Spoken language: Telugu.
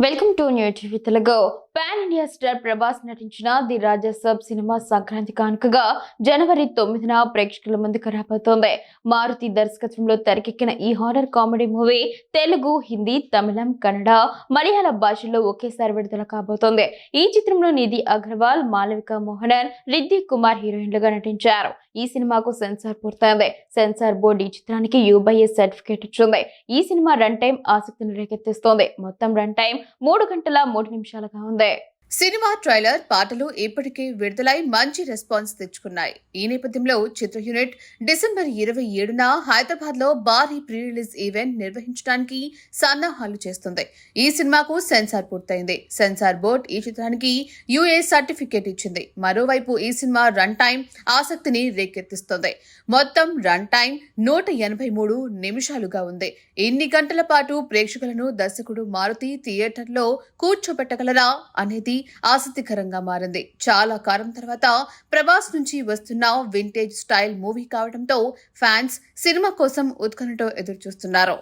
Welcome to new TV Telugu. Pan India star Prabhas నటించిన ది రాజాసాబ్ సినిమా సంక్రాంతి కానుకగా జనవరి 9న ప్రేక్షకుల ముందుకు రాబోతోంది. మారుతి దర్శకత్వంలో తెరకెక్కిన ఈ horror comedy movie Telugu, Hindi, Tamil, Kannada, Malayalam భాషల్లో ఒకేసారి విడుదల కాబోతోంది. ఈ చిత్రంలో నిధి అగర్వాల్, మాలవిక మోహనన్, రిద్ది కుమార్ హీరోయిన్లుగా నటించారు. ఈ సినిమాకు సెన్సార్ పూర్తయింది. సెన్సార్ బోర్డు ఈ చిత్రానికి U/A సర్టిఫికేట్ ఇచ్చింది. ఈ సినిమా రన్ టైం ఆసక్తిని రేకెత్తిస్తోంది. మొత్తం రన్ టైం 3 గంటల 3 నిమిషాలుగా ఉంది. సినిమా ట్రైలర్, పాటలు ఇప్పటికే విడుదలై మంచి రెస్పాన్స్ తెచ్చుకున్నాయి. ఈ నేపథ్యంలో చిత్ర యూనిట్ డిసెంబర్ 27న హైదరాబాద్ లో భారీ ప్రీ రిలీజ్ ఈవెంట్ నిర్వహించడానికి సన్నాహాలు చేస్తుంది. ఈ సినిమాకు సెన్సార్ పూర్తయింది. సెన్సార్ బోర్డ్ ఈ చిత్రానికి UA సర్టిఫికేట్ ఇచ్చింది. మరోవైపు ఈ సినిమా రన్ టైం ఆసక్తిని రేకెత్తిస్తోంది. మొత్తం రన్ టైం 183 నిమిషాలుగా ఉంది. ఎన్ని గంటల పాటు ప్రేక్షకులను దర్శకుడు మారుతి థియేటర్లో కూర్చోబెట్టగలరా అనేది ఆసక్తికరంగా మారింది. చాలా కాలం తర్వాత ప్రభాస్ నుంచి వస్తున్న వింటేజ్ స్టైల్ మూవీ కావడంతో ఫ్యాన్స్ సినిమా కోసం ఉత్కంఠతో ఎదురుచూస్తున్నారు.